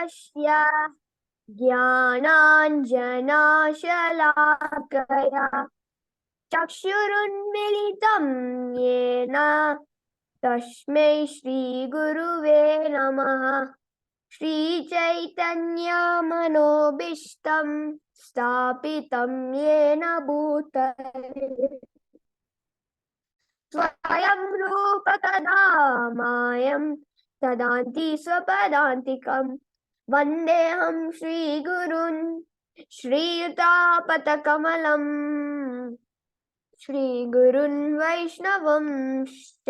तस्य ज्ञानाञ्जनशलाकया चक्षुरुन्मिलितं येन तस्मै श्रीगुरुवे नमः। श्रीचैतन्यमनोभीष्टं स्थापितं येन भूतले स्वयं रूप तदा मायं ददाति स्वपदान्तिकं। वन्देऽहं श्रीगुरुन् श्रीयुतापतकमलं श्रीगुरुन् वैष्णवंश्च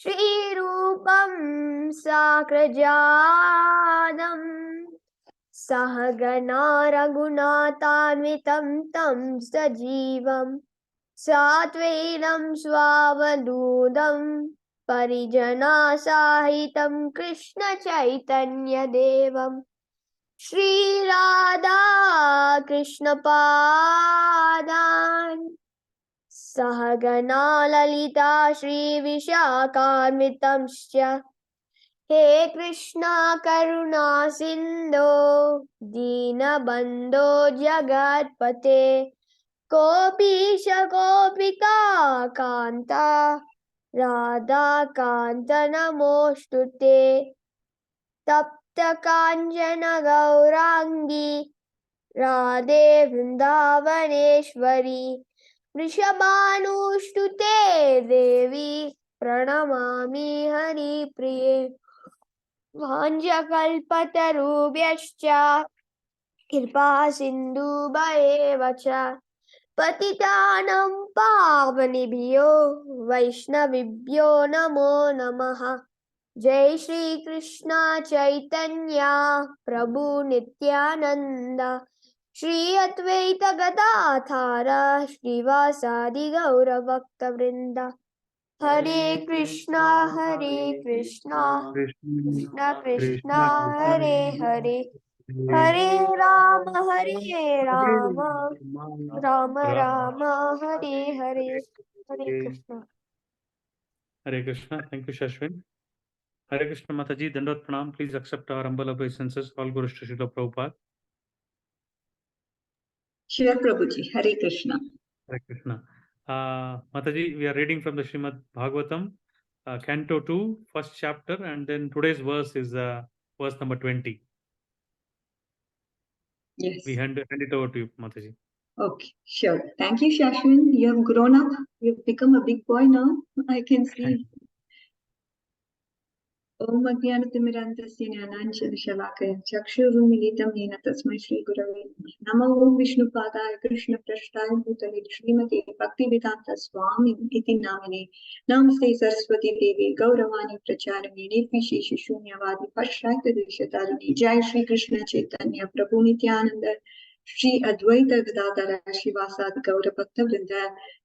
श्रीरूपं साग्रजातं सहगणा रघुनाथान्वितं तं सजीवम् सात्वैनं स्वावधूतं परिजनासाहितं कृष्ण चैतन्यदेवं श्रीराधा कृष्णपादान् सहगणा ललिता श्रीविशाखान्वितंश्च हे कृष्णा करुणा सिन्धो दीनबन्धो जगत्पते गोपीश गोपिका कान्ता राधा कान्त नमोऽस्तुते तप्त काञ्चन गौराङ्गी राधे वृन्दावनेश्वरी वृषभानुस्तुते देवी प्रणमामि हरिप्रिये वाञ्छकल्पतरुभ्यश्च कृपा सिन्धुभ्येव च पतितानां पावनेभ्यो वैष्णवेभ्यो नमो नमः। जय श्री कृष्ण चैतन्य प्रभु नित्यानंद श्री अद्वैत गदाधर श्रीवासादि गौर भक्त वृंद। हरे कृष्णा कृष्ण कृष्ण हरे हरे हरे राम राम राम हरे हरे। हरे Krishna. Hare Krishna. Thank you, Shashwin. Hare Krishna, Mataji. Dandot Pranam. Please accept our humble obeisances. All Gurus to Srila Prabhupada. Sure, Prabhuji. Hare Krishna. Hare Krishna. Mataji, we are reading from the Srimad Bhagavatam, Canto 2, first chapter, and then today's verse is verse number 20. Yes. We hand it over to you, Mataji. Okay, sure. Thank you, Shashwin. You have grown up. You've become a big boy now. I can see. Om Ajnanatimirandasya Jnananjana-Shalakaya Chakshurunmilitam Yena Tasmai Shri Gurave Namo Om Vishnupadaya Krishna Prashtaya Bhutale Srimate Bhaktivedanta Swami Iti Namine Namaste Saraswati Devi Gauravani Pracharine Nirvishesha Shunyavadi Pashaita Deshatarine Jai Shri Krishna Chaitanya Prabhu Nityananda Shri Advaita Gadadhara Shivasadi Gaura Bhakta Vrinda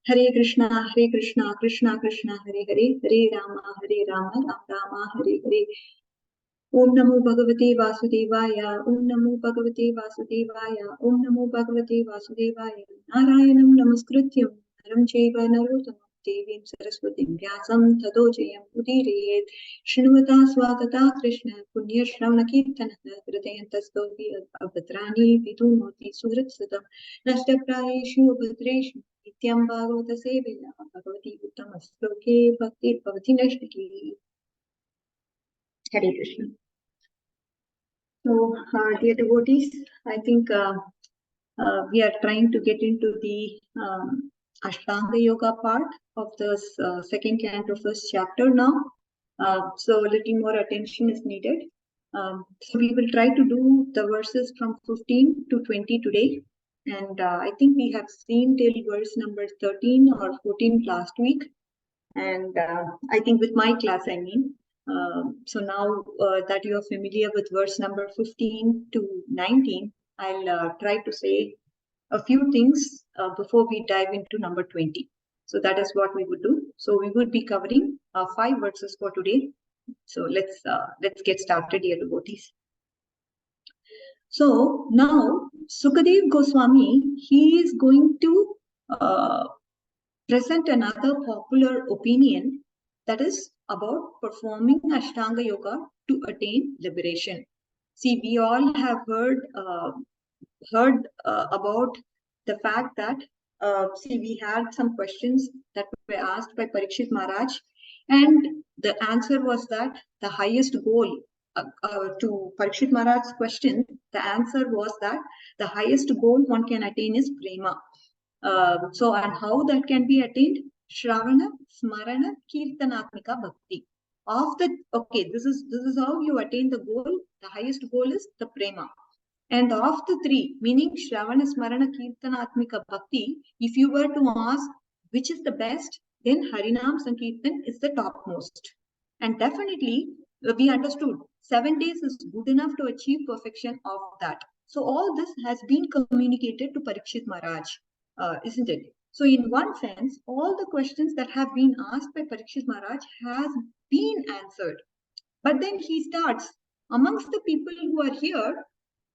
Hare Krishna Krishna Krishna Hare Hare Hare Rama Rama Rama Hare Hare. Om Namo Bhagavate Vasudevaya Om Namo Bhagavate Vasudevaya Om Namo Bhagavate Vasudevaya Narayanam Namaskrityam Naram Chaiva Narottamam Devim Saraswatim Vyasam Tado Jayam Udirayet Srinivata Swagata Krishna Punya Shravana Kirtanah Hridayantastovi Abhadrani Vidunoti Surat Sadam Nashtaprayeshu Abhadreshu Nityam Bhagavata Sevaya Bhagavati Uttamasloke Bhakti Bhavati Nashtaki. Hare Krishna. So, dear devotees, I think we are trying to get into the Ashtanga Yoga part of the second canto, first chapter now. So, a little more attention is needed. So, we will try to do the verses from 15 to 20 today. And I think we have seen till verse number 13 or 14 last week. And I think with my class, I mean. So now that you are familiar with verse number 15 to 19, I'll try to say a few things before we dive into number 20. So that is what we would do. So we would be covering 5 verses for today. So let's get started, dear devotees. So now Sukadev Goswami, he is going to present another popular opinion, that is about performing Ashtanga Yoga to attain liberation. See, we all have heard about the fact that, see, we had some questions that were asked by Parikshit Maharaj, and the answer was that the highest goal to Parikshit Maharaj's question, the answer was that the highest goal one can attain is prema. So, and how that can be attained? Shravana, Smarana, Kirtanatmika Bhakti. Okay, this is how you attain the goal. The highest goal is the prema. And of the three, meaning Shravana, Smarana, Kirtanatmika Bhakti, if you were to ask which is the best, then Harinam Sankirtan is the topmost. And definitely, we understood 7 days is good enough to achieve perfection of that. So all this has been communicated to Parikshit Maharaj, isn't it? So in one sense, all the questions that have been asked by Parikshit Maharaj has been answered. But then he starts, amongst the people who are here,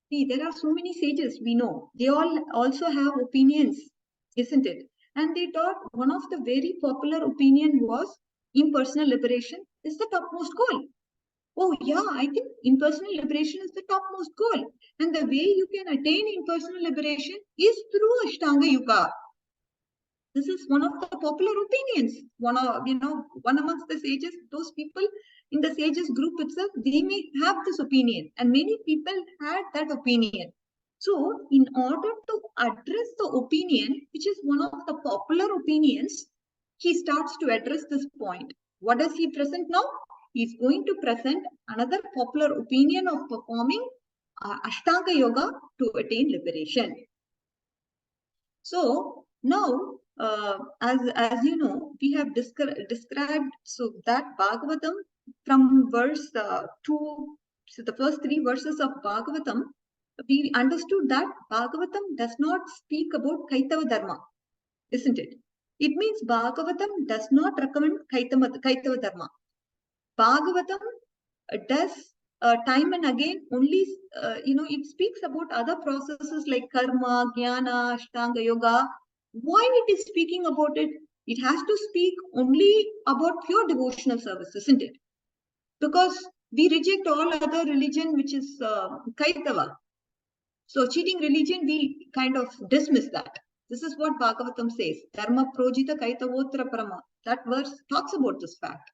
see, there are so many sages we know. They all also have opinions, isn't it? And they thought one of the very popular opinion was impersonal liberation is the topmost goal. Oh yeah, I think impersonal liberation is the topmost goal. And the way you can attain impersonal liberation is through Ashtanga Yoga. This is one of the popular opinions. One amongst the sages, those people in the sages group itself, they may have this opinion, and many people had that opinion. So, in order to address the opinion, which is one of the popular opinions, he starts to address this point. What does he present now? He's going to present another popular opinion of performing Ashtanga Yoga to attain liberation. So now, as you know, we have described so that Bhagavatam from verse 2, so the first 3 verses of Bhagavatam, we understood that Bhagavatam does not speak about Kaitava Dharma, isn't it? It means Bhagavatam does not recommend Kaitava Dharma. Bhagavatam does time and again only, it speaks about other processes like karma, jnana, ashtanga yoga. Why it is speaking about it? It has to speak only about pure devotional service, isn't it? Because we reject all other religion which is kaitava. So cheating religion, we kind of dismiss that. This is what Bhagavatam says. Dharma projita kaitavotra parama. That verse talks about this fact.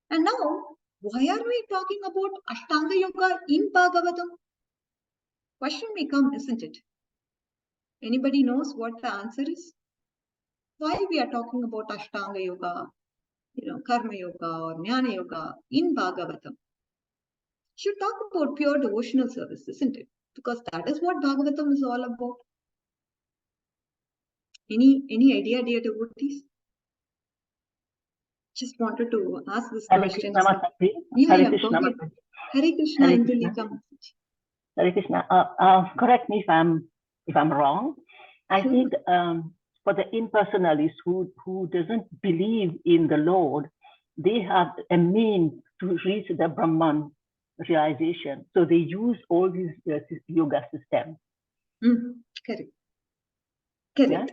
And now, why are we talking about Ashtanga Yoga in Bhagavatam? Question may come, isn't it? Anybody knows what the answer is? Why we are talking about Ashtanga Yoga, Karma Yoga or Jnana Yoga in Bhagavatam? Should talk about pure devotional service, isn't it? Because that is what Bhagavatam is all about. Any idea, dear devotees? Just wanted to ask this question. Hare Krishna. Hare Krishna, Indulika. Hare Krishna. Correct me if I'm wrong. I think for the impersonalists who doesn't believe in the Lord, they have a means to reach the Brahman realization. So they use all these yoga systems. Correct. Yeah?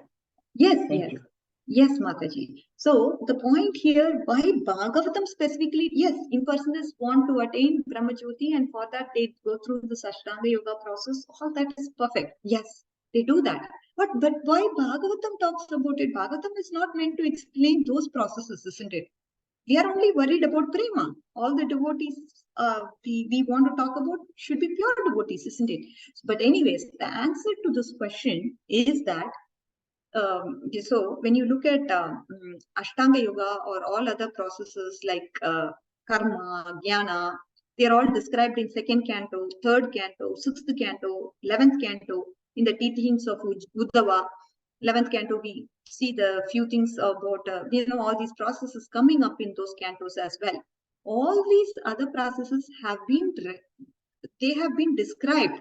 Yes, Mataji. So the point here, why Bhagavatam specifically, yes, impersonalists want to attain Brahmajyoti, and for that they go through the Ashtanga Yoga process. All that is perfect. Yes, they do that. But why Bhagavatam talks about it? Bhagavatam is not meant to explain those processes, isn't it? We are only worried about prema. All the devotees we want to talk about should be pure devotees, isn't it? But anyways, the answer to this question is that so when you look at Ashtanga Yoga or all other processes like karma, jnana, they are all described in 2nd canto, 3rd canto, 6th canto, 11th canto, in the teachings of Uddhava. 11th canto, we see the few things about, all these processes coming up in those cantos as well. All these other processes have been described.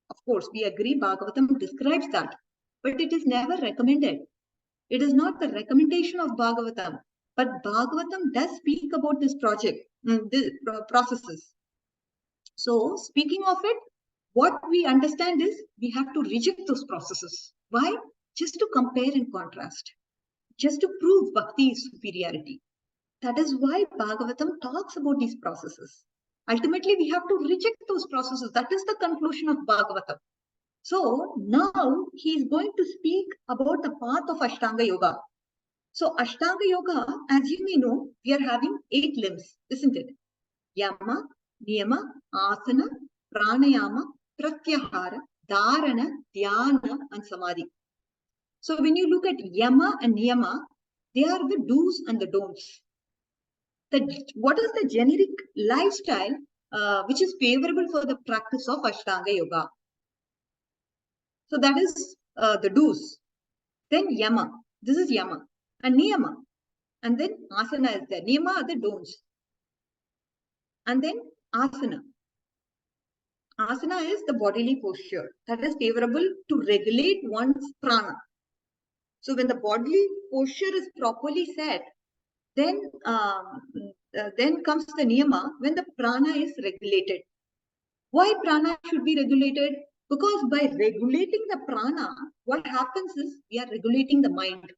Of course, we agree Bhagavatam describes that. But it is never recommended. It is not the recommendation of Bhagavatam. But Bhagavatam does speak about this project, the processes. So, speaking of it, what we understand is we have to reject those processes. Why? Just to compare and contrast. Just to prove Bhakti's superiority. That is why Bhagavatam talks about these processes. Ultimately, we have to reject those processes. That is the conclusion of Bhagavatam. So now he is going to speak about the path of Ashtanga Yoga. So Ashtanga Yoga, as you may know, we are having 8 limbs, isn't it? Yama, Niyama, Asana, Pranayama, Pratyahara, Dharana, Dhyana, and Samadhi. So when you look at Yama and Niyama, they are the do's and the don'ts. What is the generic lifestyle which is favorable for the practice of Ashtanga Yoga? So that is the do's. Then Yama. This is Yama. And Niyama. And then Asana is there. Niyama are the don'ts. And then Asana. Asana is the bodily posture that is favorable to regulate one's prana. So when the bodily posture is properly set, then comes the niyama when the prana is regulated. Why prana should be regulated? Because by regulating the prana, what happens is we are regulating the mind.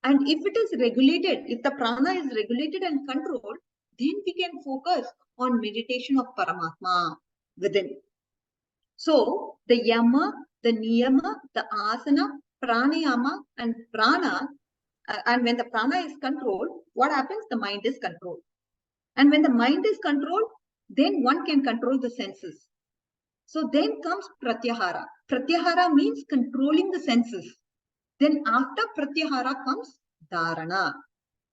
And if it is regulated, if the prana is regulated and controlled, then we can focus on meditation of Paramatma within. So the yama, the niyama, the asana, pranayama, and prana, and when the prana is controlled, what happens? The mind is controlled. And when the mind is controlled, then one can control the senses. So then comes pratyahara. Pratyahara means controlling the senses. Then after pratyahara comes dharana.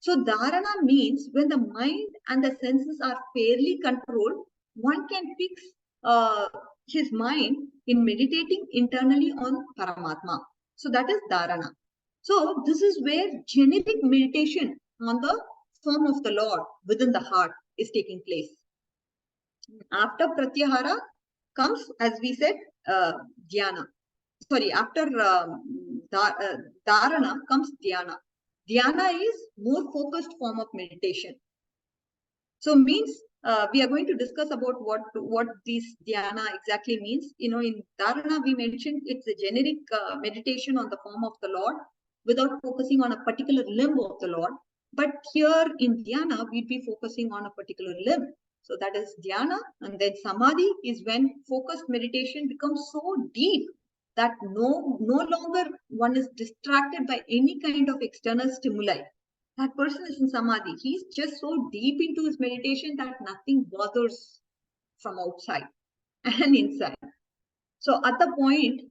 So dharana means when the mind and the senses are fairly controlled, one can fix his mind in meditating internally on Paramatma. So that is dharana. So this is where generic meditation on the form of the Lord within the heart is taking place. After pratyahara comes, as we said, dhyana. Sorry, after dharana comes dhyana. Dhyana is more focused form of meditation. So means we are going to discuss about what this dhyana exactly means. You know, in dharana we mentioned it's a generic meditation on the form of the Lord without focusing on a particular limb of the Lord. But here in dhyana, we'd be focusing on a particular limb. So that is dhyana, and then samadhi is when focused meditation becomes so deep that no longer one is distracted by any kind of external stimuli. That person is in samadhi. He's just so deep into his meditation that nothing bothers from outside and inside. So at the point,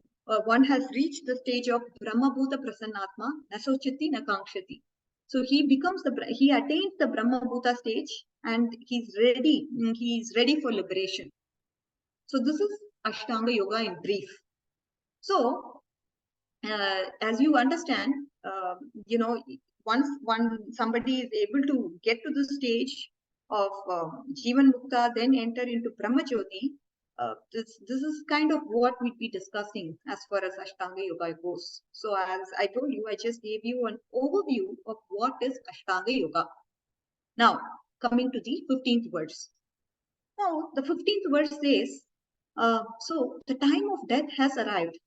one has reached the stage of Brahma Bhuta Prasannatma, Nasochati Nakangshati. So he attains the Brahma Bhuta stage and he's ready for liberation. So this is Ashtanga Yoga in brief. So as you understand, you know, once somebody is able to get to the stage of Jivan Mukta, then enter into Brahma Jyoti, this is kind of what we'd be discussing as far as Ashtanga Yoga goes. So as I told you, I just gave you an overview of what is Ashtanga Yoga. Now, coming to the 15th verse. Now, the 15th verse says, so the time of death has arrived.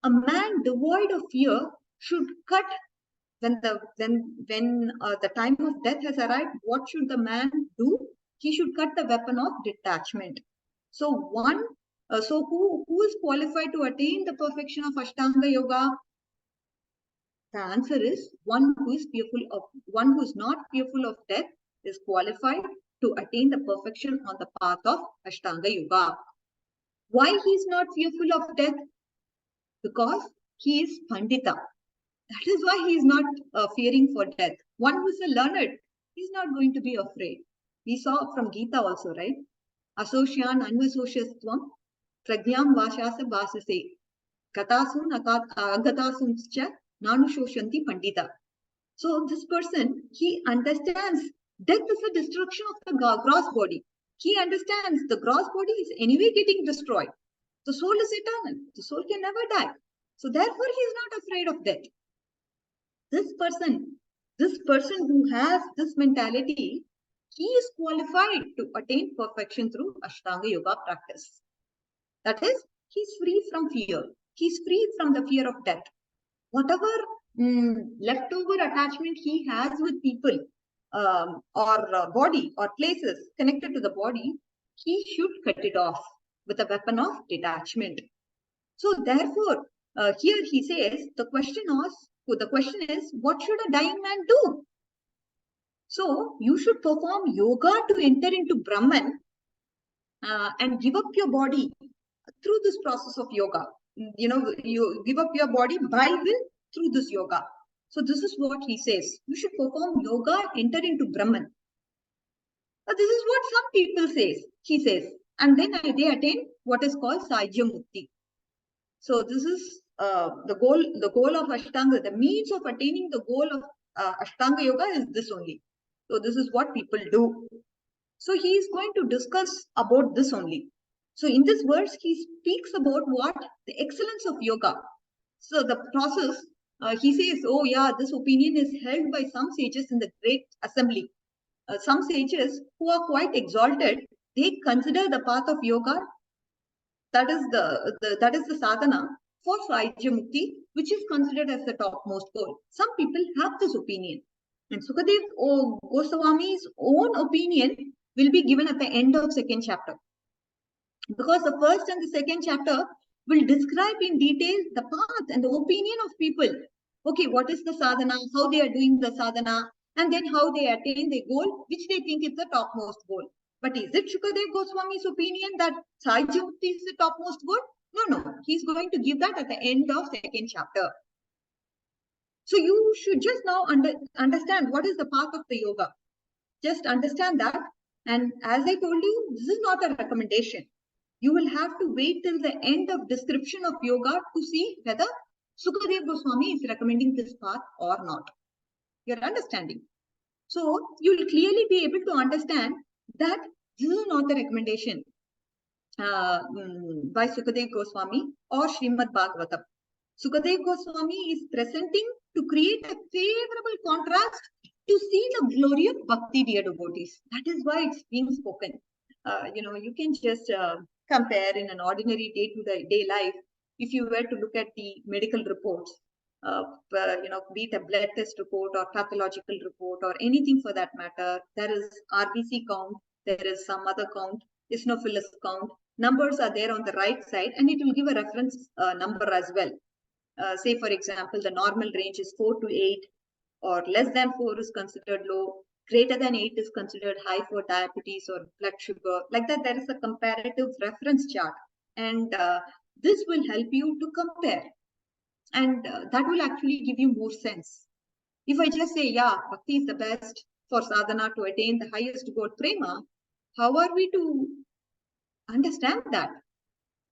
A man devoid of fear should cut when the time of death has arrived. What should the man do? He should cut the weapon of detachment. So who is qualified to attain the perfection of Ashtanga Yoga? The answer is one who is not fearful of death is qualified to attain the perfection on the path of Ashtanga Yoga. Why he is not fearful of death? Because he is Pandita. That is why he is not fearing for death. One who is a learned, he is not going to be afraid. We saw from Gita also, right? Asosyan anvasoshastvam pragyam vashasa vasase gatasun agatasuncha nanushoshanti pandita. So this person, he understands death is a destruction of the gross body. He understands the gross body is anyway getting destroyed. The soul is eternal. The soul can never die. So therefore, he is not afraid of death. This person who has this mentality, he is qualified to attain perfection through Ashtanga Yoga practice. That is, he's free from fear. He's free from the fear of death. Whatever leftover attachment he has with people, or body or places connected to the body, he should cut it off with a weapon of detachment. So therefore, here he says the question is, what should a dying man do? So you should perform yoga to enter into Brahman and give up your body through this process of yoga. You give up your body by will through this yoga. So this is what he says. You should perform yoga, enter into Brahman. This is what some people says. He says, and then they attain what is called Sajya Mukti. So this is the goal of Ashtanga. The means of attaining the goal of Ashtanga Yoga is this only. So this is what people do. So he is going to discuss about this only. So in this verse, he speaks about what? The excellence of yoga. So the process, he says, oh yeah, this opinion is held by some sages in the great assembly. Some sages who are quite exalted, they consider the path of yoga, that is the sadhana for Sajya Mukti, which is considered as the topmost goal. Some people have this opinion. And Sukadev Goswami's own opinion will be given at the end of second chapter. Because the first and the second chapter will describe in detail the path and the opinion of people. Okay, what is the sadhana, how they are doing the sadhana, and then how they attain their goal, which they think is the topmost goal. But is it Shukadev Goswami's opinion that Sajya Mukti is the topmost goal? No. He's going to give that at the end of second chapter. So you should just now understand what is the path of the yoga. Just understand that. And as I told you, this is not a recommendation. You will have to wait till the end of description of yoga to see whether Sukadev Goswami is recommending this path or not. You're understanding? So you will clearly be able to understand that this is not the recommendation by Sukadev Goswami or Srimad Bhagavatam. Sukadev Goswami is presenting to create a favorable contrast to see the glory of bhakti, dear devotees. That is why it's being spoken. You can just compare in an ordinary day-to-day life. If you were to look at the medical reports, be it a blood test report or pathological report or anything for that matter, there is RBC count, there is some other count, eosinophilus count. Numbers are there on the right side, and it will give a reference number as well. Say, for example, the normal range is 4 to 8, or less than 4 is considered low, greater than 8 is considered high for diabetes or blood sugar. Like that, there is a comparative reference chart. And this will help you to compare. And that will actually give you more sense. If I just say, yeah, bhakti is the best for sadhana to attain the highest goal, prema, how are we to understand that?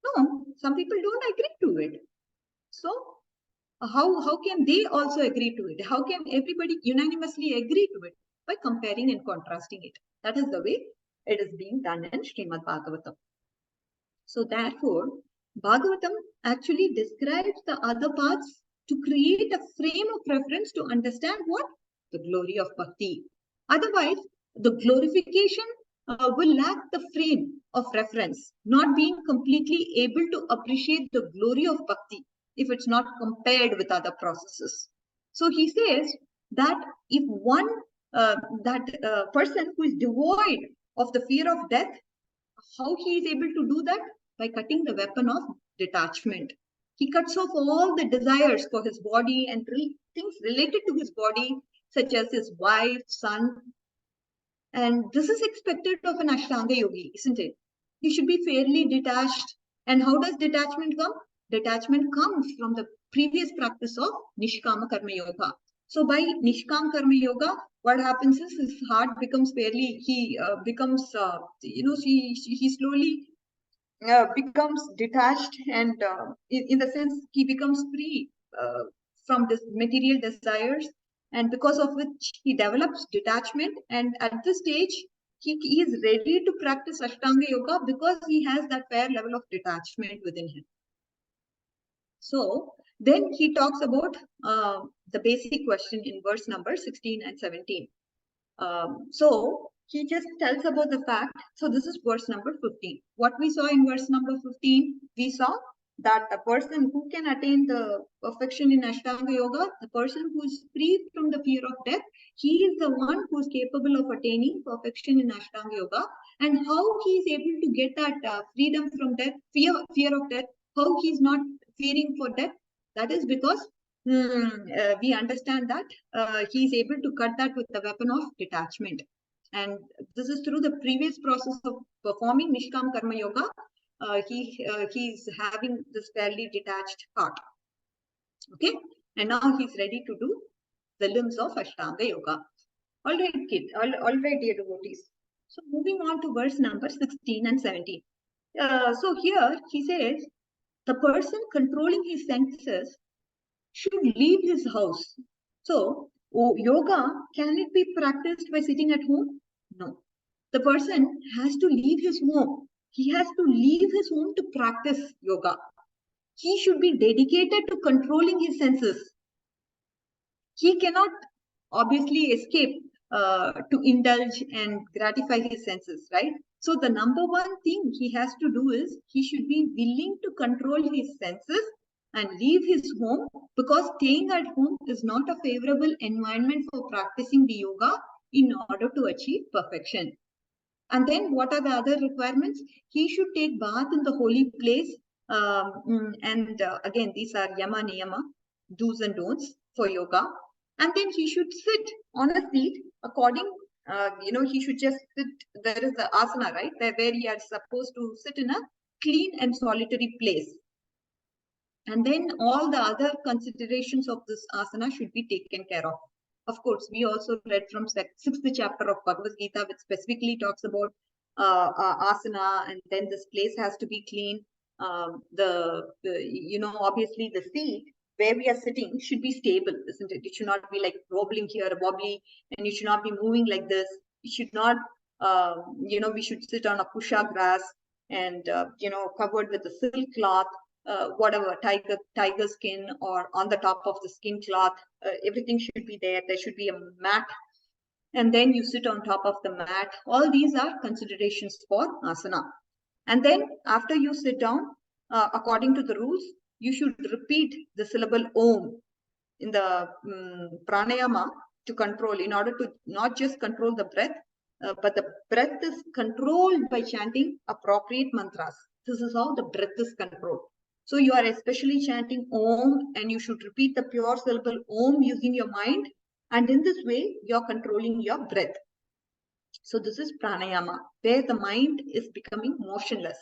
No, some people don't agree to it. So how can they also agree to it? How can everybody unanimously agree to it? By comparing and contrasting it. That is the way it is being done in Srimad Bhagavatam. So therefore, Bhagavatam actually describes the other paths to create a frame of reference to understand what? The glory of bhakti. Otherwise, the glorification will lack the frame of reference, not being completely able to appreciate the glory of bhakti if it's not compared with other processes. So he says that if one person who is devoid of the fear of death, how he is able to do that? By cutting the weapon of detachment. He cuts off all the desires for his body and things related to his body, such as his wife, son. And this is expected of an Ashtanga yogi, isn't it? He should be fairly detached. And how does detachment come? Detachment comes from the previous practice of Nishkama Karma Yoga. So by Nishkam Karma Yoga, what happens is his heart becomes fairly, he slowly becomes detached, and in the sense he becomes free from this material desires, and because of which he develops detachment. And at this stage, he is ready to practice Ashtanga Yoga because he has that fair level of detachment within him. So then he talks about the basic question in verse number 16 and 17. So he just tells about the fact. So this is verse number 15. What we saw in verse number 15, we saw that the person who can attain the perfection in Ashtanga Yoga, the person who is free from the fear of death, he is the one who is capable of attaining perfection in Ashtanga Yoga. And how he is able to get that freedom from death, fear of death, how he is not fearing for death, that is because we understand that he is able to cut that with the weapon of detachment. And this is through the previous process of performing Nishkam Karma Yoga. He's having this fairly detached heart. Okay, and now he's ready to do the limbs of Ashtanga Yoga. All right, all right, dear devotees. So moving on to verse number 16 and 17. So here he says, the person controlling his senses should leave his house. So, yoga, can it be practiced by sitting at home? No. The person has to leave his home. He has to leave his home to practice yoga. He should be dedicated to controlling his senses. He cannot obviously escape to indulge and gratify his senses, right? So the number one thing he has to do is he should be willing to control his senses and leave his home, because staying at home is not a favorable environment for practicing the yoga in order to achieve perfection. And then what are the other requirements? He should take bath in the holy place. Again, these are yama niyama, do's and don'ts for yoga. And then he should sit on a seat according, he should just sit. There is the asana, right? Where he is supposed to sit in a clean and solitary place. And then all the other considerations of this asana should be taken care of. Of course, we also read from 6th chapter of Bhagavad Gita, which specifically talks about asana, and then this place has to be clean. Obviously the seat where we are sitting should be stable, isn't it? It should not be like wobbling here, wobbly, and you should not be moving like this. It should not, we should sit on a pusha grass and, covered with a silk cloth. Whatever, tiger skin, or on the top of the skin cloth, everything should be there. There should be a mat, and then you sit on top of the mat. All these are considerations for asana. And then after you sit down, according to the rules, you should repeat the syllable Om in the pranayama to control, in order to not just control the breath, but the breath is controlled by chanting appropriate mantras. This is how the breath is controlled. So you are especially chanting Om, and you should repeat the pure syllable Om using your mind. And in this way, you're controlling your breath. So this is pranayama, where the mind is becoming motionless.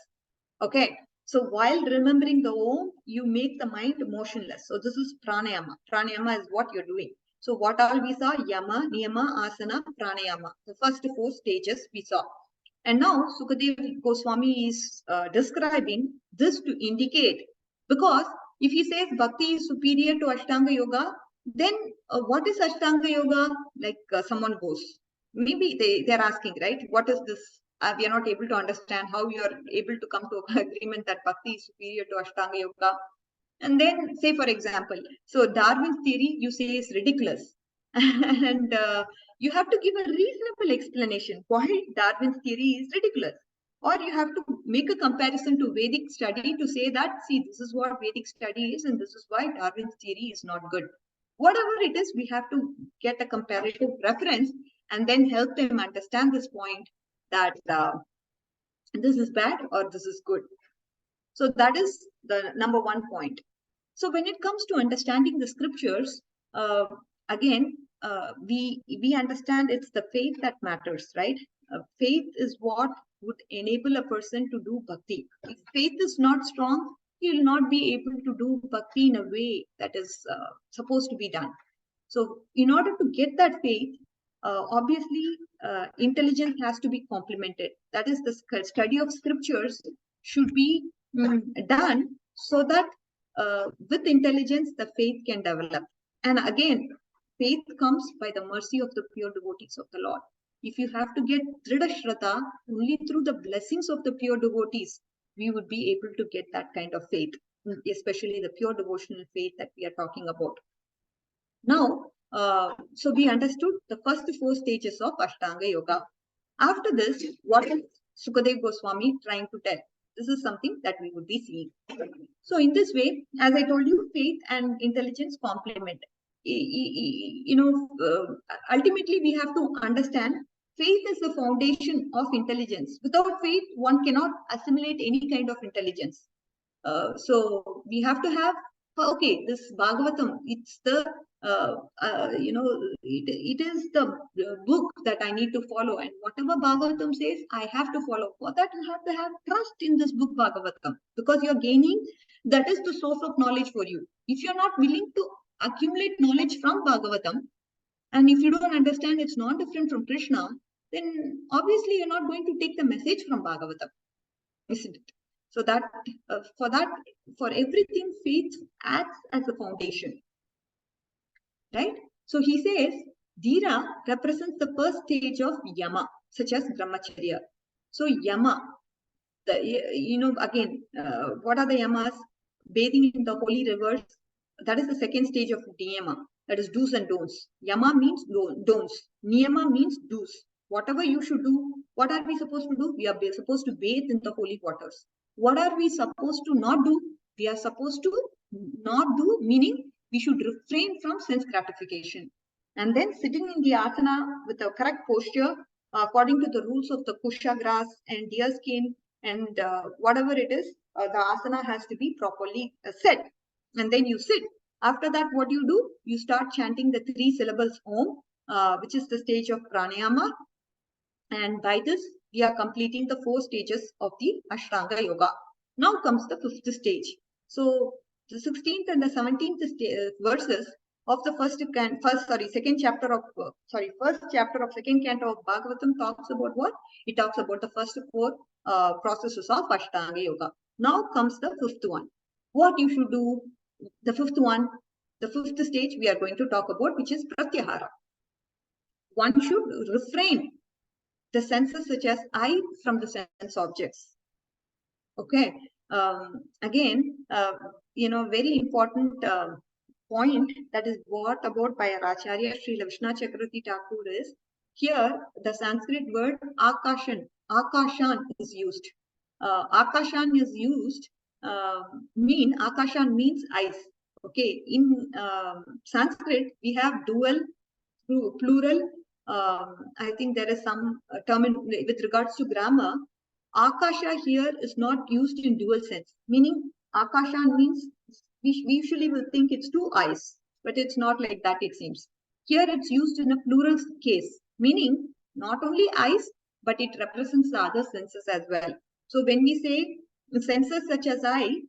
Okay. So while remembering the Om, you make the mind motionless. So this is pranayama. Pranayama is what you're doing. So what all we saw? Yama, niyama, asana, pranayama. The first 4 stages we saw. And now Sukadev Goswami is describing this to indicate, because if he says bhakti is superior to Ashtanga Yoga, then what is Ashtanga Yoga? Like someone goes, maybe they're asking, right? What is this? We are not able to understand how you are able to come to an agreement that bhakti is superior to Ashtanga Yoga. And then say, for example, so Darwin's theory you say is ridiculous. And you have to give a reasonable explanation why Darwin's theory is ridiculous. Or you have to make a comparison to Vedic study to say that, see, this is what Vedic study is, and this is why Darwin's theory is not good. Whatever it is, we have to get a comparative reference and then help them understand this point, that this is bad or this is good. So that is the number one point. So when it comes to understanding the scriptures, we understand it's the faith that matters, right? Faith is what would enable a person to do bhakti. If faith is not strong, you will not be able to do bhakti in a way that is supposed to be done. So in order to get that faith, obviously intelligence has to be complemented. That is, the study of scriptures should be done so that with intelligence the faith can develop. And again, faith comes by the mercy of the pure devotees of the Lord. If you have to get Dhrida Shraddha, only through the blessings of the pure devotees, we would be able to get that kind of faith, especially the pure devotional faith that we are talking about. Now, so we understood the first 4 stages of Ashtanga Yoga. After this, what is Sukadev Goswami trying to tell? This is something that we would be seeing. So in this way, as I told you, faith and intelligence complement. Ultimately we have to understand faith is the foundation of intelligence. Without faith, one cannot assimilate any kind of intelligence. So we have to have, okay, this Bhagavatam, it's the, it is the book that I need to follow, and whatever Bhagavatam says, I have to follow. For that, you have to have trust in this book Bhagavatam, because you're gaining, that is the source of knowledge for you. If you're not willing to accumulate knowledge from Bhagavatam, and if you don't understand it's not different from Krishna, then obviously you're not going to take the message from Bhagavatam, isn't it? So that for everything, faith acts as a foundation, right? So he says, Dhira represents the first stage of Yama, such as Brahmacharya. So Yama, again, what are the Yamas? Bathing in the holy rivers, that is the second stage of Niyama, that is do's and don'ts. Yama means don'ts. Niyama means do's. Whatever you should do, what are we supposed to do? We are supposed to bathe in the holy waters. What are we supposed to not do? We are supposed to not do, meaning we should refrain from sense gratification. And then sitting in the asana with the correct posture, according to the rules of the kusha grass and deer skin and whatever it is, the asana has to be properly set. And then you sit. After that, what you do? You start chanting the 3 syllables Om, which is the stage of pranayama. And by this, we are completing the 4 stages of the Ashtanga Yoga. Now comes the 5th stage. So the 16th and the 17th verses of the first chapter of second canto of Bhagavatam talks about what? It talks about the first 4 processes of Ashtanga Yoga. Now comes the 5th one. What you should do? The 5th one, the 5th stage we are going to talk about, which is Pratyahara. One should refrain the senses such as eye from the sense objects. Okay. Again, very important point that is brought about by our Acharya Srila Vishnu Chakravarti Thakur is, here the Sanskrit word akashan is used. Akashan is used, akashan means eyes. Okay. In Sanskrit, we have dual, plural. I think there is some term with regards to grammar. Akasha here is not used in dual sense, meaning akasha means we usually will think it's 2 eyes, but it's not like that, it seems. Here it's used in a plural case, meaning not only eyes, but it represents the other senses as well. So when we say senses such as eye,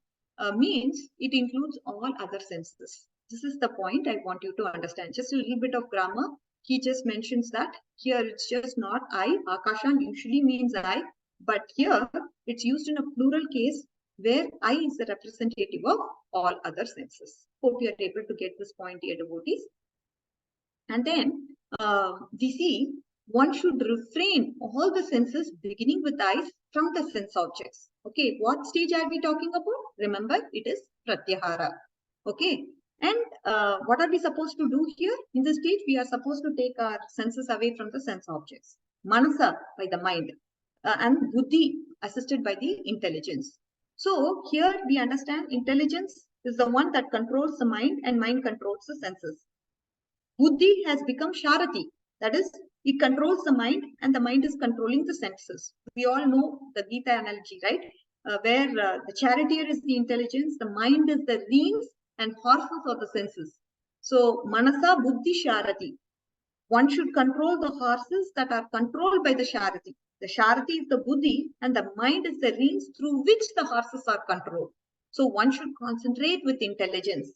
means it includes all other senses. This is the point I want you to understand. Just a little bit of grammar. He just mentions that here it's just not eye. Akashan usually means eye, but here it's used in a plural case where eye is the representative of all other senses. Hope you are able to get this point, dear devotees. And then we see one should refrain all the senses beginning with eyes from the sense objects. Okay, what stage are we talking about? Remember, it is Pratyahara. Okay. And what are we supposed to do here? In this stage, we are supposed to take our senses away from the sense objects. Manasa, by the mind, and Buddhi, assisted by the intelligence. So here we understand intelligence is the one that controls the mind, and mind controls the senses. Buddhi has become Sharati, that is, it controls the mind, and the mind is controlling the senses. We all know the Gita analogy, right? Where the charioteer is the intelligence, the mind is the reins, and horses are the senses. So, Manasa Buddhi Sharati. One should control the horses that are controlled by the Sharati. The Sharati is the Buddhi, and the mind is the reins through which the horses are controlled. So, one should concentrate with intelligence.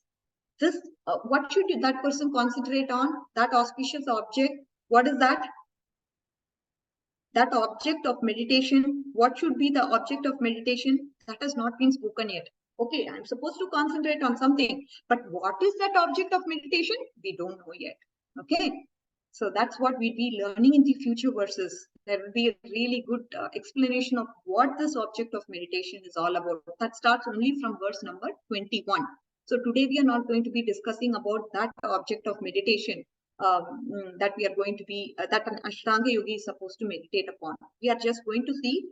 This, what should that person concentrate on? That auspicious object. What is that? That object of meditation. What should be the object of meditation? That has not been spoken yet. Okay, I'm supposed to concentrate on something, but what is that object of meditation? We don't know yet. Okay, so that's what we'll be learning in the future verses. There will be a really good explanation of what this object of meditation is all about. That starts only from verse number 21. So today we are not going to be discussing about that object of meditation that we are going to be, that an Ashtanga Yogi is supposed to meditate upon. We are just going to see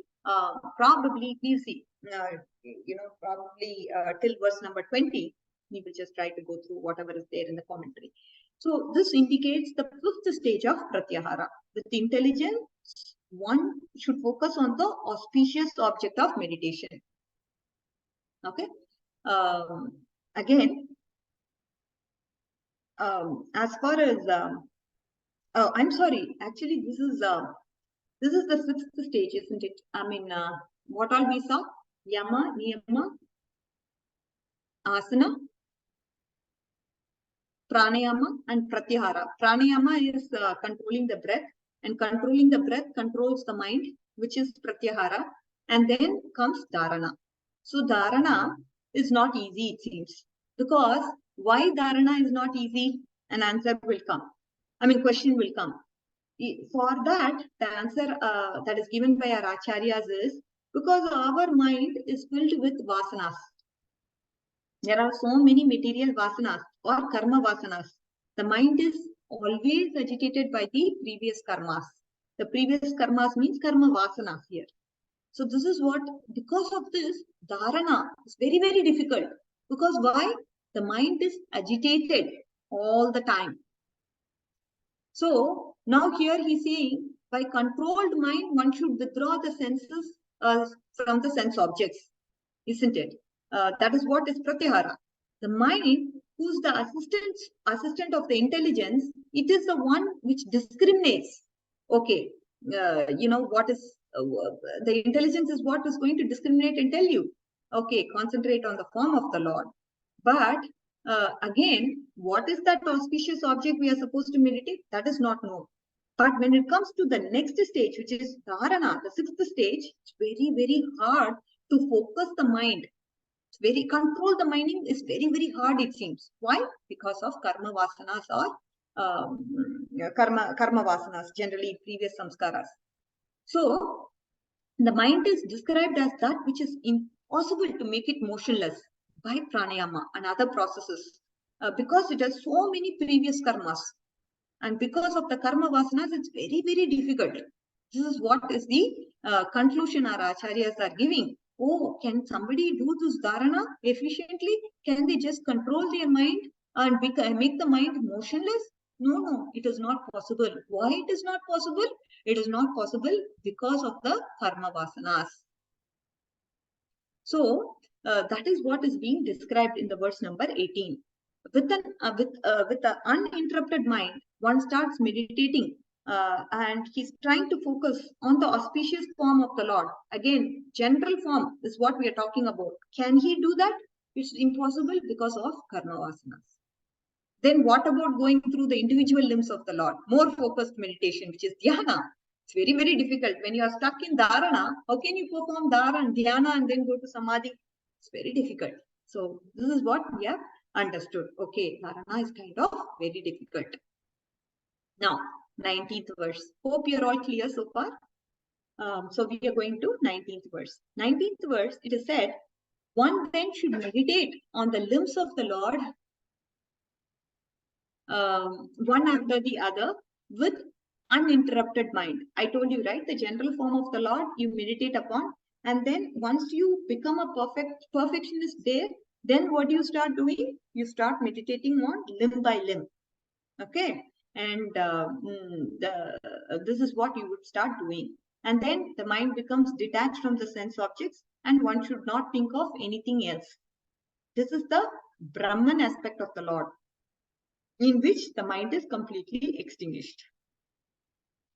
Probably we'll see, probably till verse number 20, we will just try to go through whatever is there in the commentary. So this indicates the fifth stage of pratyahara. With intelligence, one should focus on the auspicious object of meditation. Okay. Again, as far as oh, I'm sorry. Actually, this is the sixth stage, isn't it? I mean, what all we saw? Yama, niyama, asana, pranayama, and pratyahara. Pranayama is controlling the breath, and controlling the breath controls the mind, which is pratyahara. And then comes dharana. So dharana is not easy, it seems. Because why dharana is not easy? An answer will come. I mean, question will come. For that, the answer that is given by our acharyas is because our mind is filled with vasanas. There are so many material vasanas or karma vasanas. The mind is always agitated by the previous karmas. The previous karmas means karma vasanas here. So this is what, because of this, dharana is very, very difficult. Because why? The mind is agitated all the time. So now here he's saying, by controlled mind, one should withdraw the senses from the sense objects, isn't it? That is what is pratyahara. The mind, who's the assistant of the intelligence, it is the one which discriminates. Okay, what is the intelligence is what is going to discriminate and tell you. Okay, concentrate on the form of the Lord. But again, what is that auspicious object we are supposed to meditate? That is not known. But when it comes to the next stage, which is dharana, the sixth stage, it's very, very hard to focus the mind. It's very control the minding is very, very hard, it seems. Why? Because of karma vasanas or karma vasanas, generally previous samskaras. So the mind is described as that which is impossible to make it motionless by pranayama and other processes because it has so many previous karmas. And because of the karma vasanas, it's very, very difficult. This is what is the conclusion our acharyas are giving. Oh, can somebody do this dharana efficiently? Can they just control their mind and make the mind motionless? No, it is not possible. Why it is not possible? It is not possible because of the karma vasanas. So that is what is being described in the verse number 18. With an uninterrupted mind, one starts meditating and he's trying to focus on the auspicious form of the Lord. Again, general form is what we are talking about. Can he do that? It's impossible because of karma vasanas. Then what about going through the individual limbs of the Lord? More focused meditation, which is dhyana. It's very, very difficult. When you are stuck in dharana, how can you perform dhyana and then go to samadhi? It's very difficult. So this is what we have understood. Okay, dharana is kind of very difficult. Now, 19th verse. Hope you're all clear so far. So we are going to 19th verse. 19th verse, it is said, one then should meditate on the limbs of the Lord one after the other with uninterrupted mind. I told you, right? The general form of the Lord you meditate upon, and then once you become a perfectionist there, then what do you start doing? You start meditating on limb by limb. Okay, and this is what you would start doing, and then the mind becomes detached from the sense objects, and one should not think of anything else. This is the Brahman aspect of the Lord, in which the mind is completely extinguished.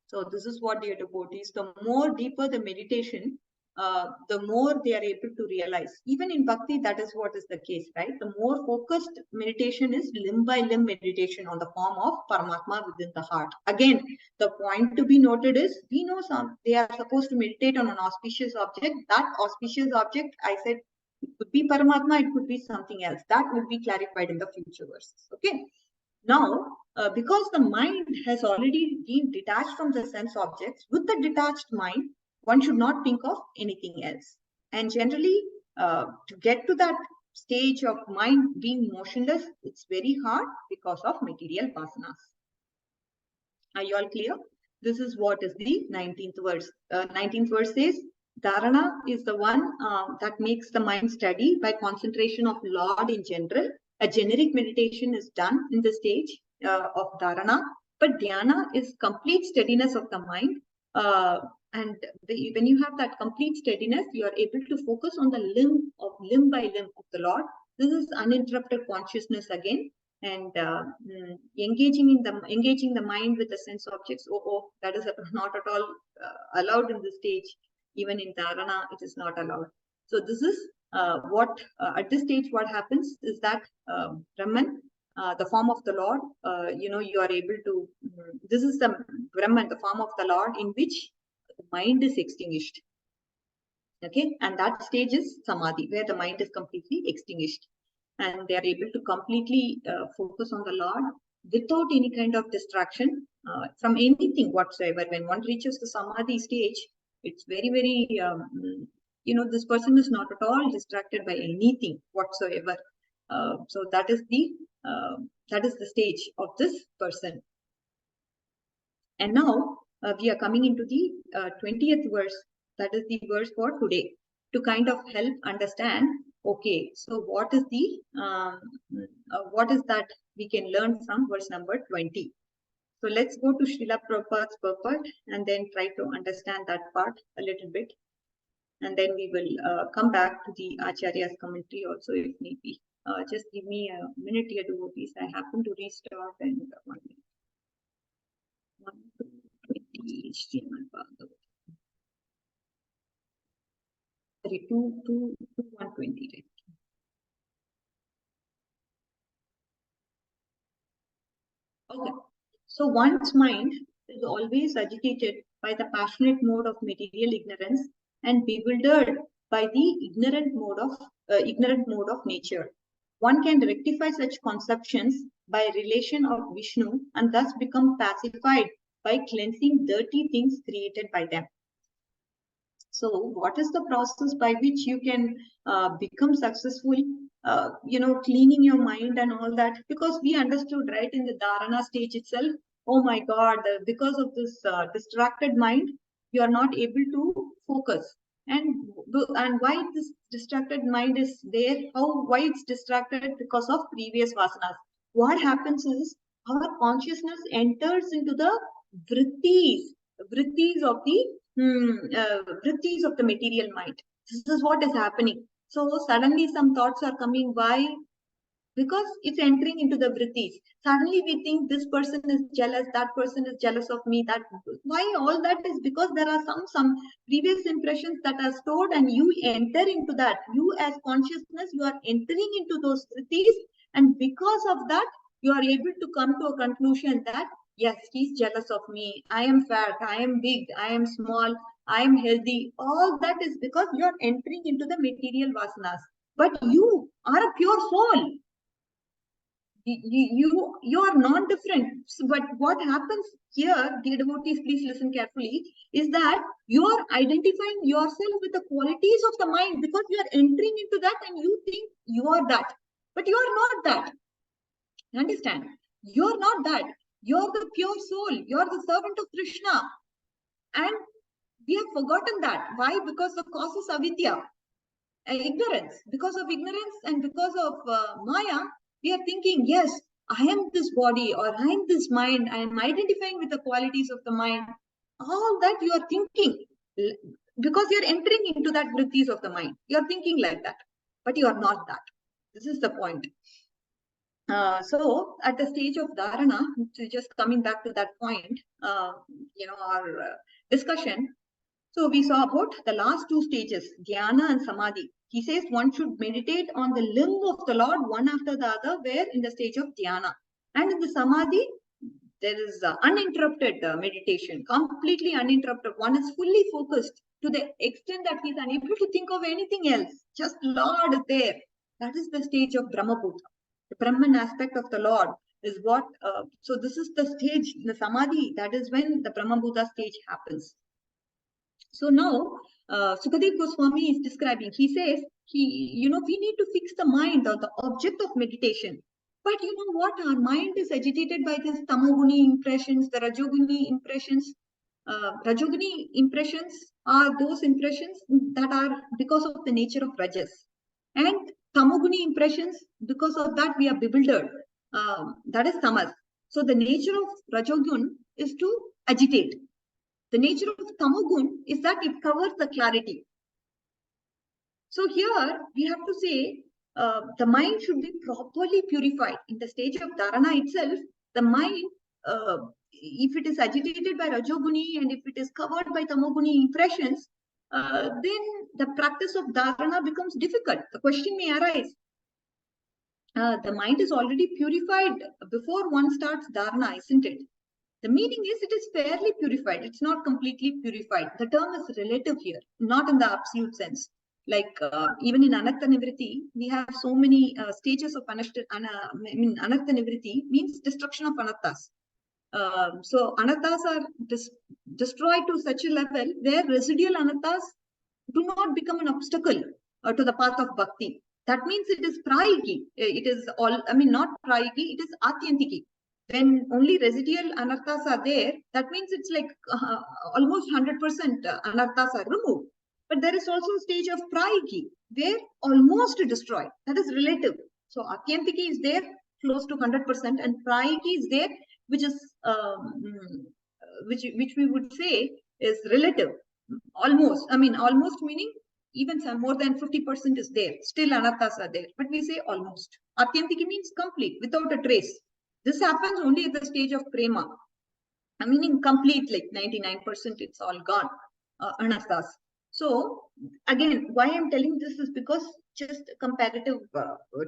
So this is what the devotees, the more deeper the meditation, the more they are able to realize. Even in bhakti, that is what is the case, right? The more focused meditation is limb by limb meditation on the form of Paramatma within the heart. Again, the point to be noted is, we know they are supposed to meditate on an auspicious object. That auspicious object, I said, it could be Paramatma, it could be something else. That will be clarified in the future verses. Okay. Now, because the mind has already been detached from the sense objects, with the detached mind, one should not think of anything else. And generally, to get to that stage of mind being motionless, it's very hard because of material vasanas. Are you all clear? This is what is the 19th verse. 19th verse says, Dharana is the one that makes the mind steady by concentration of Lord in general. A generic meditation is done in the stage of Dharana, but Dhyana is complete steadiness of the mind. And when you have that complete steadiness, you are able to focus on the limb by limb of the Lord. This is uninterrupted consciousness again, and engaging the mind with the sense objects. That is not at all allowed in this stage. Even in Dharana, it is not allowed. So this is at this stage, what happens is that Brahman, the form of the Lord, you are able to, this is the Brahman, the form of the Lord, in which the mind is extinguished. Okay, and that stage is Samadhi, where the mind is completely extinguished. And they are able to completely focus on the Lord without any kind of distraction from anything whatsoever. When one reaches the Samadhi stage, it's very, very, this person is not at all distracted by anything whatsoever. So that is the stage of this person. And now we are coming into the 20th verse. That is the verse for today, to kind of help understand. Okay, so what is that we can learn from verse number 20? So let's go to Srila Prabhupada's purport and then try to understand that part a little bit. And then we will come back to the Acharya's commentary also if need be. Just give me a minute here, devotees. I happen to restart and 1 minute. 120 Srimad Bhagavatam. Sorry, 120. Right? Okay. So one's mind is always agitated by the passionate mode of material ignorance and bewildered by the ignorant mode of nature. One can rectify such conceptions by relation of Vishnu and thus become pacified by cleansing dirty things created by them. So what is the process by which you can become successful, cleaning your mind and all that? Because we understood, right, in the Dharana stage itself, oh my God, because of this distracted mind, you are not able to focus. And why this distracted mind is there? Why it's distracted? Because of previous vasanas. What happens is our consciousness enters into the vrittis of the vrittis of the material mind. This is what is happening. So suddenly some thoughts are coming. Why? Because it's entering into the vrittis. Suddenly we think this person is jealous, that person is jealous of me. Why all that is because there are some previous impressions that are stored, and you enter into that. You as consciousness, you are entering into those vrittis, and because of that, you are able to come to a conclusion that yes, he's jealous of me. I am fat, I am big, I am small, I am healthy. All that is because you are entering into the material vasanas. But you are a pure soul. You are not different. So, but what happens here, dear devotees, please listen carefully, is that you are identifying yourself with the qualities of the mind because you are entering into that and you think you are that. But you are not that. Understand? You are not that. You are the pure soul. You are the servant of Krishna. And we have forgotten that. Why? Because the cause is avidya, ignorance. Because of ignorance and because of Maya, we are thinking, yes, I am this body or I am this mind. I am identifying with the qualities of the mind. All that you are thinking because you are entering into that vrittis of the mind. You are thinking like that, but you are not that. This is the point. So at the stage of Dharana, just coming back to that point, our discussion. So we saw about the last two stages, Dhyana and Samadhi. He says one should meditate on the limb of the Lord one after the other, where in the stage of Dhyana. And in the Samadhi, there is uninterrupted meditation, completely uninterrupted. One is fully focused to the extent that he is unable to think of anything else. Just Lord is there. That is the stage of Brahmabhuta. The Brahman aspect of the Lord is what, so this is the stage, the Samadhi, that is when the Brahmabhuta stage happens. So now, Sukadev Goswami is describing, he says, we need to fix the mind or the object of meditation. But you know what? Our mind is agitated by these tamoguni impressions, the rajoguni impressions. Rajoguni impressions are those impressions that are because of the nature of Rajas. And Tamoguni impressions, because of that we are bewildered. That is Tamas. So the nature of Rajogun is to agitate. The nature of Tamogun is that it covers the clarity. So here we have to say the mind should be properly purified. In the stage of dharana itself, the mind, if it is agitated by Rajoguni and if it is covered by Tamoguni impressions, then the practice of dharana becomes difficult. The question may arise. The mind is already purified before one starts dharana, isn't it? The meaning is it is fairly purified. It's not completely purified. The term is relative here, not in the absolute sense. Like even in Anartha Nivritti, we have so many stages of Anartha Nivritti means destruction of Anarthas. So Anarthas are destroyed to such a level where residual Anarthas do not become an obstacle to the path of bhakti. That means it is prayiki. It is all, not prayiki, it is atyantiki. When only residual anarthas are there, that means it's like almost 100% anarthas are removed. But there is also a stage of prayiki where almost destroyed. That is relative. So atyantiki is there close to 100% and prayiki is there, which is which we would say is relative. Almost, almost meaning even some more than 50% is there. Still anarthas are there, but we say almost. Atyantiki means complete, without a trace. This happens only at the stage of prema. Meaning complete, like 99%, it's all gone. Anarthas. So again, why I'm telling this is because just comparative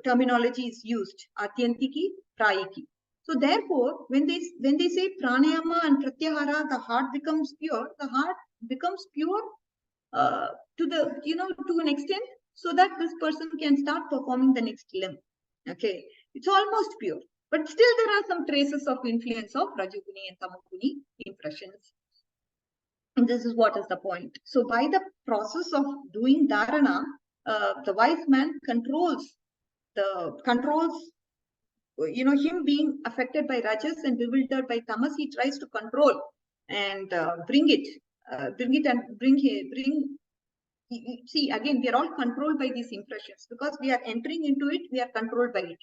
terminology is used. Atyantiki, prayiki. So therefore, when they say pranayama and pratyahara, the heart becomes pure. The heart becomes pure to the to an extent so that this person can start performing the next limb. Okay, it's almost pure, but still there are some traces of influence of Rajoguni and Tamoguni impressions. And this is what is the point. So by the process of doing dharana, the wise man controls him being affected by rajas and bewildered by tamas. He tries to control and bring it and bring. See, again, we are all controlled by these impressions because we are entering into it. We are controlled by it.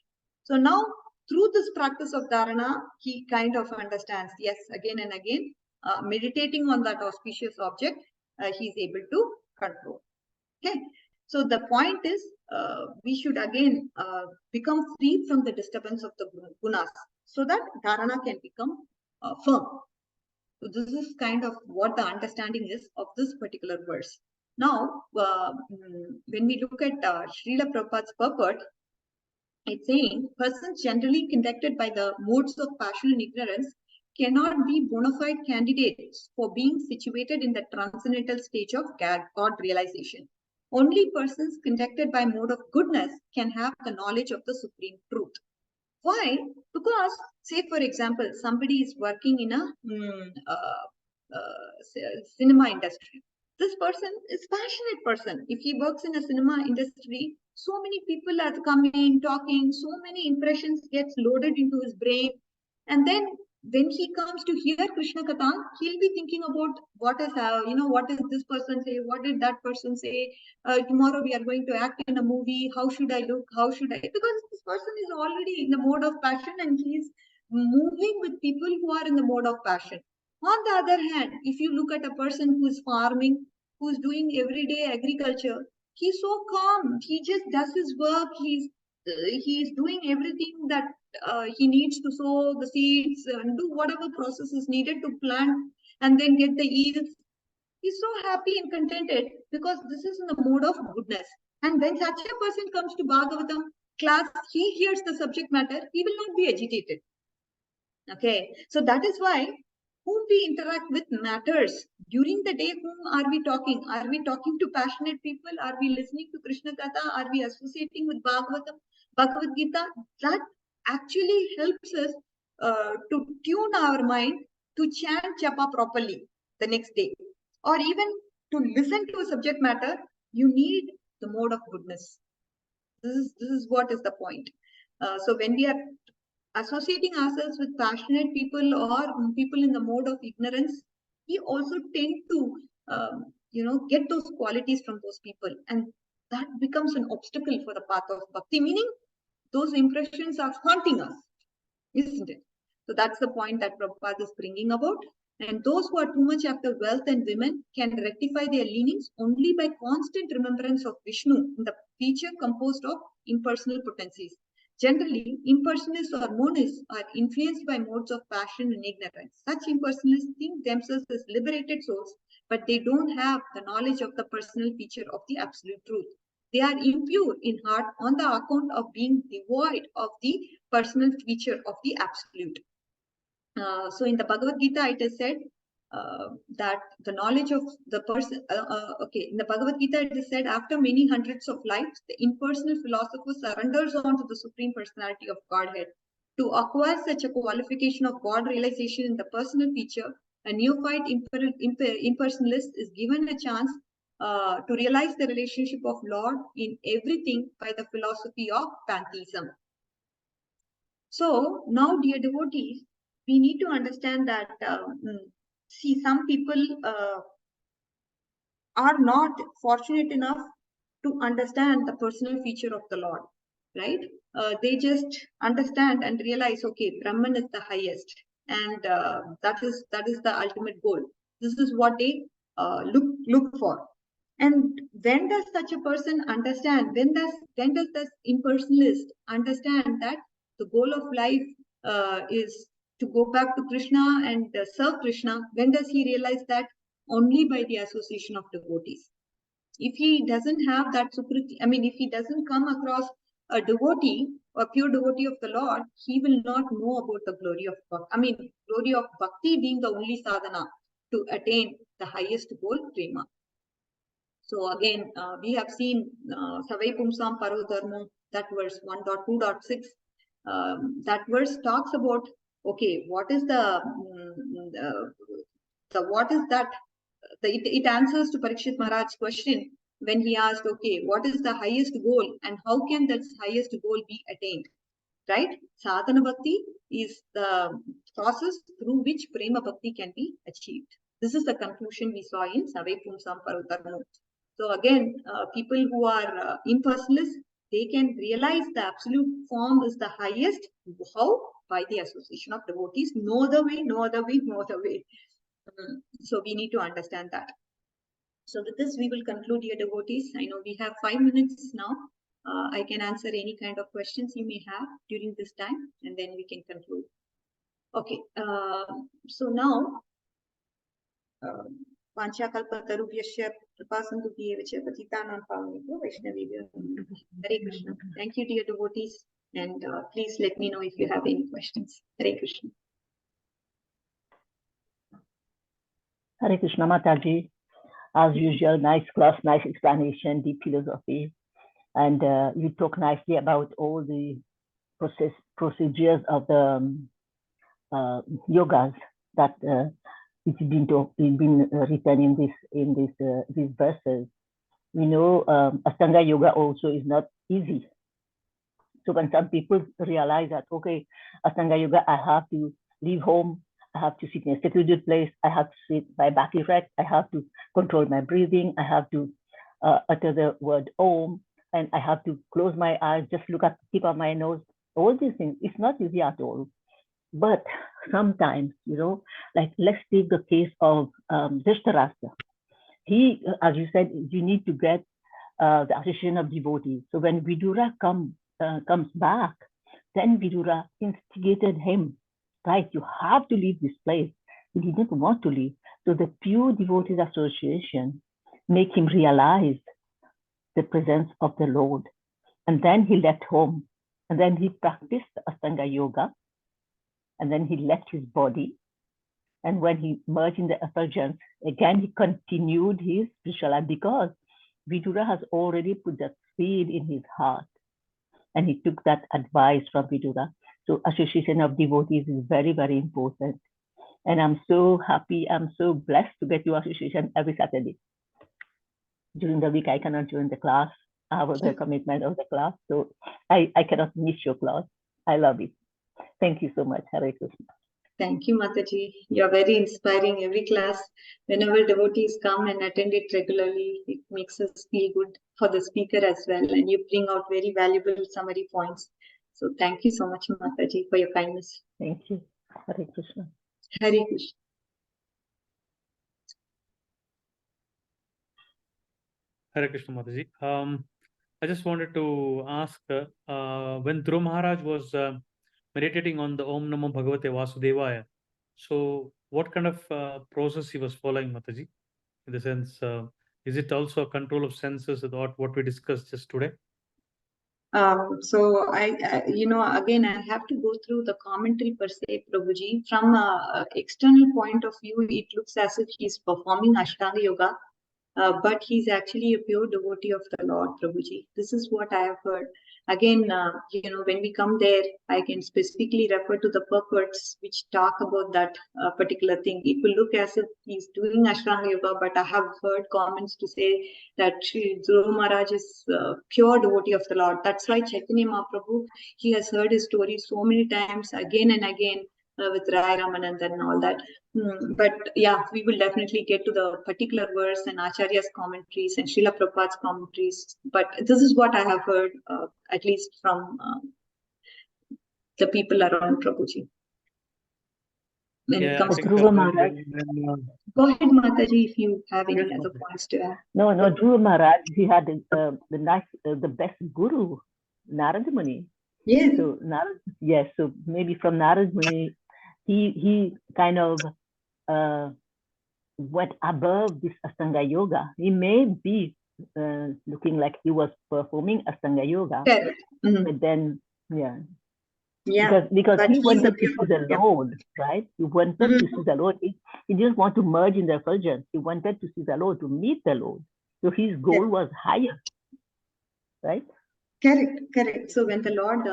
So now, through this practice of dharana, he kind of understands. Yes, again and again, meditating on that auspicious object, he is able to control. Okay. So the point is, we should again become free from the disturbance of the gunas so that dharana can become firm. So this is kind of what the understanding is of this particular verse. Now, when we look at Srila Prabhupada's purport, it's saying persons generally conducted by the modes of passion and ignorance cannot be bona fide candidates for being situated in the transcendental stage of God realization. Only persons conducted by mode of goodness can have the knowledge of the supreme truth. Why? Because, say for example, somebody is working in a cinema industry. This person is passionate person. If he works in a cinema industry, so many people are coming, talking, so many impressions gets loaded into his brain. And then when he comes to hear Krishna Katha, he'll be thinking about what is, what did this person say? What did that person say? Tomorrow we are going to act in a movie. How should I look? How should I? Because this person is already in the mode of passion and he's moving with people who are in the mode of passion. On the other hand, if you look at a person who is farming, who is doing everyday agriculture, he's so calm. He just does his work. He's doing everything that he needs to sow the seeds and do whatever process is needed to plant and then get the yields. He's so happy and contented because this is in the mode of goodness. And when such a person comes to Bhagavatam class, he hears the subject matter, he will not be agitated. Okay, so that is why whom we interact with matters. During the day, whom are we talking? Are we talking to passionate people? Are we listening to Krishna Katha? Are we associating with Bhagavad Gita? That actually helps us to tune our mind to chant japa properly the next day. Or even to listen to a subject matter, you need the mode of goodness. This is what is the point. So when we are associating ourselves with passionate people or people in the mode of ignorance, we also tend to, get those qualities from those people. And that becomes an obstacle for the path of bhakti, meaning those impressions are haunting us, isn't it? So that's the point that Prabhupada is bringing about. And those who are too much after wealth and women can rectify their leanings only by constant remembrance of Vishnu in the feature composed of impersonal potencies. Generally, impersonalists or monists are influenced by modes of passion and ignorance. Such impersonalists think themselves as liberated souls, but they don't have the knowledge of the personal feature of the absolute truth. They are impure in heart on the account of being devoid of the personal feature of the absolute. So in the Bhagavad Gita, it is said that the knowledge of the person, in the Bhagavad Gita, it is said, after many hundreds of lives, the impersonal philosopher surrenders on to the Supreme Personality of Godhead. To acquire such a qualification of God realization in the personal feature, a neophyte impersonalist is given a chance to realize the relationship of Lord in everything by the philosophy of pantheism. So now, dear devotees, we need to understand that, see, some people are not fortunate enough to understand the personal feature of the Lord, right? They just understand and realize, okay, Brahman is the highest, and that is the ultimate goal. This is what they look for. And when does such a person understand? When does this impersonalist understand that the goal of life is to go back to Krishna and serve Krishna? When does he realize that? Only by the association of devotees. If he doesn't have that sukriti, if he doesn't come across a devotee, a pure devotee of the Lord, he will not know about the glory of bhakti. Glory of bhakti being the only sadhana to attain the highest goal, prema. So again, we have seen Savai Pumsam Paro Dharma, that verse 1.2.6. That verse talks about, okay, what is what is that? It answers to Parikshit Maharaj's question when he asked, okay, what is the highest goal and how can that highest goal be attained? Right? Sadhana Bhakti is the process through which Prema Bhakti can be achieved. This is the conclusion we saw in Savai Pumsam Paro Dharma. So again, people who are impersonalists, they can realize the absolute form is the highest. How? By the association of devotees. No other way, no other way, no other way. So we need to understand that. So with this, we will conclude, dear devotees. I know we have 5 minutes now. I can answer any kind of questions you may have during this time, and then we can conclude. Okay. So now, Panchakalpatarubhyasya Kripasindubhyeva Patitanam Pavanebhyo Vaishnavibhyo. Hare Krishna. Thank you, dear devotees, and please let me know if you have any questions. Hare Krishna. Hare Krishna, Mataji. As usual, nice class, nice explanation, deep philosophy. And you talk nicely about all the procedures of the yogas that it's been written in these verses. We know Ashtanga yoga also is not easy. So when some people realize that, okay, Ashtanga yoga, I have to leave home, I have to sit in a secluded place, I have to sit by back erect, I have to control my breathing, I have to utter the word Om, and I have to close my eyes, just look at the tip of my nose. All these things, it's not easy at all. But sometimes, like let's take the case of Dhritarashtra. He, as you said, you need to get the association of devotees. So when Vidura comes back, then Vidura instigated him, right? You have to leave this place. He didn't want to leave. So the pure devotees association make him realize the presence of the Lord. And then he left home. And then he practiced Ashtanga yoga. And then he left his body. And when he merged in the effulgence, again, he continued his spiritual life because Vidura has already put that seed in his heart. And he took that advice from Vidura. So association of devotees is very, very important. And I'm so happy, I'm so blessed to get your association every Saturday. During the week, I cannot join the class. I have the commitment of the class. So I cannot miss your class. I love it. Thank you so much. Hare Krishna. Thank you, Mataji. You are very inspiring. Every class, whenever devotees come and attend it regularly, it makes us feel good for the speaker as well. And you bring out very valuable summary points. So thank you so much, Mataji, for your kindness. Thank you. Hare Krishna. Hare Krishna. Hare Krishna, Mataji. I just wanted to ask, when Dhruv Maharaj was meditating on the Om Namo Bhagavate Vasudevaya, so what kind of process he was following, Mataji? In the sense, is it also a control of senses, what we discussed just today? So again, I have to go through the commentary per se, Prabhuji. From an external point of view, it looks as if he's performing Ashtanga Yoga. But he's actually a pure devotee of the Lord, Prabhuji. This is what I have heard. Again, when we come there, I can specifically refer to the purports which talk about that particular thing. It will look as if he's doing Ashtanga Yoga, but I have heard comments to say that Sri Dhruv Maharaj is pure devotee of the Lord. That's why Chaitanya Mahaprabhu, he has heard his story so many times, again and again, with Rai Ramanandan and all that. But yeah, we will definitely get to the particular verse and Acharya's commentaries and Srila Prabhupada's commentaries. But this is what I have heard, at least from the people around Prabhuji. When it comes to Dhruva Maharaj. Go ahead, Mataji, if you have any other points to add. No, Dhruva Maharaj, he had the best guru, Narada Muni. Yes. So so maybe from Narada Muni, he kind of went above this Ashtanga Yoga. He may be looking like he was performing Ashtanga Yoga, but then because he wanted to see the Lord, right? He wanted to see the Lord. He didn't want to merge in the effulgence. He wanted to see the Lord, to meet the Lord. So his goal was higher, right? Correct. So when the Lord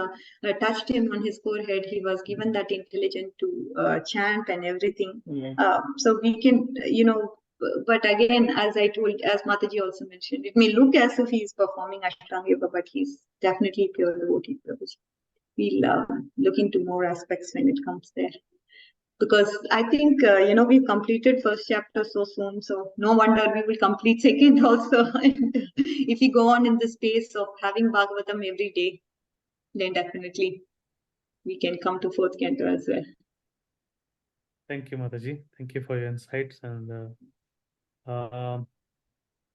touched him on his forehead, he was given that intelligence to chant and everything. Yes. So we can, but again, as Mataji also mentioned, it may look as if he's performing Ashtanga Yoga, but he's definitely pure devotee. We'll look into more aspects when it comes there. Because I think, we've completed first chapter so soon, so no wonder we will complete second also. If we go on in the space of having Bhagavatam every day, then definitely we can come to fourth canto as well. Thank you, Mataji. Thank you for your insights. And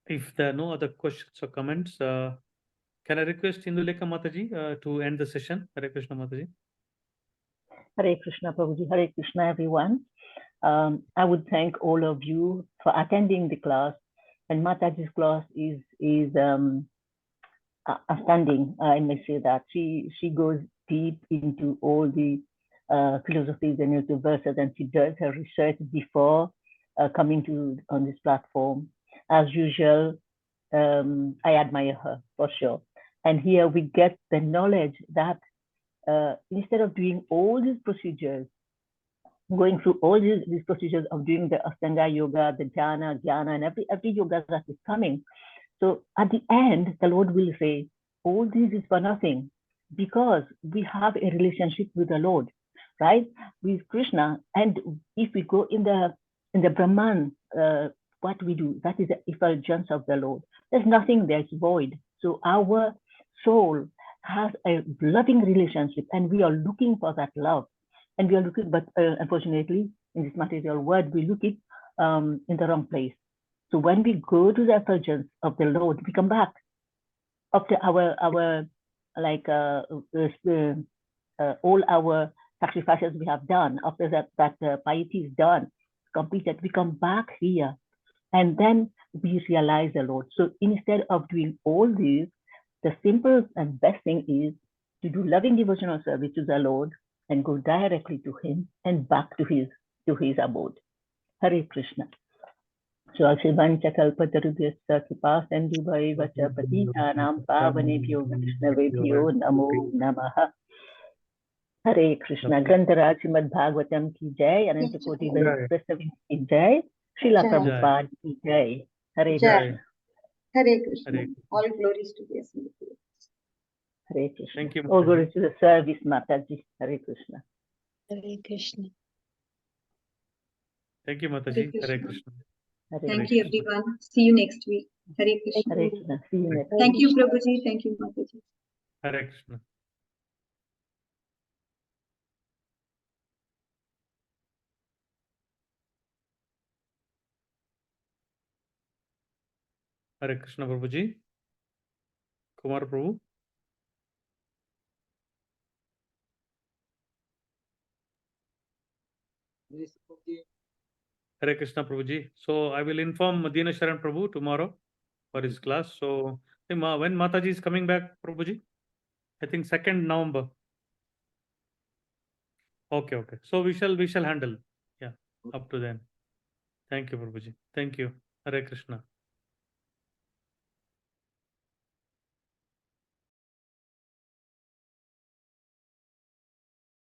if there are no other questions or comments, can I request Indulekha Mataji to end the session? Hare Krishna, Mataji. Hare Krishna, Prabhuji. Hare Krishna, everyone. I would thank all of you for attending the class. And Mataji's class is outstanding. I may say that she goes deep into all the philosophies and into verses, and she does her research before coming on this platform. As usual, I admire her for sure. And here we get the knowledge that instead of doing all these procedures, going through all these procedures of doing the Ashtanga Yoga, the Jnana, and every yoga that is coming. So at the end, the Lord will say, all this is for nothing, because we have a relationship with the Lord, right? With Krishna. And if we go in the Brahman, what we do, that is the effulgence of the Lord. There's nothing there, it's void. So our soul has a loving relationship, and we are looking for that love. And we are looking, but unfortunately, in this material world, we look it in the wrong place. So when we go to the effulgence of the Lord, we come back after our all our sacrifices we have done. After that piety is done, completed, we come back here, and then we realize the Lord. So instead of doing all this, the simple and best thing is to do loving devotional service to the Lord and go directly to Him and back to His abode. Hare Krishna. So Akshirvancha Kalpatarubhyasya Kripa Sindhubhai Vacha Patitanam Pavanebhyo Vaishnavebhyo Namo Namaha. Hare Krishna. Grantaraj Srimad Bhagavatam ki jai, Ananta Koti Vaishnava ki jai, Srila Prabhupada ki jai. Hare Krishna. Hare Krishna. All glories to the Ascended Lord. Hare Krishna. Thank you, All glories to the service, Mataji. Hare Krishna. Hare Krishna. Thank you, Mataji. Hare Hare Krishna. Krishna. Hare Thank Krishna. you, everyone. See you next week. Hare Krishna. Hare Krishna. See you next Thank you, week. Prabhuji. Thank you, Mataji. Hare Krishna. Hare Krishna, Prabhuji. Kumar Prabhu. Hare Krishna, Prabhuji. So I will inform Madina Sharan Prabhu tomorrow for his class. So when Mataji is coming back, Prabhuji? I think 2nd November. Okay, okay. So we shall handle. Yeah, up to then. Thank you, Prabhuji. Thank you. Hare Krishna.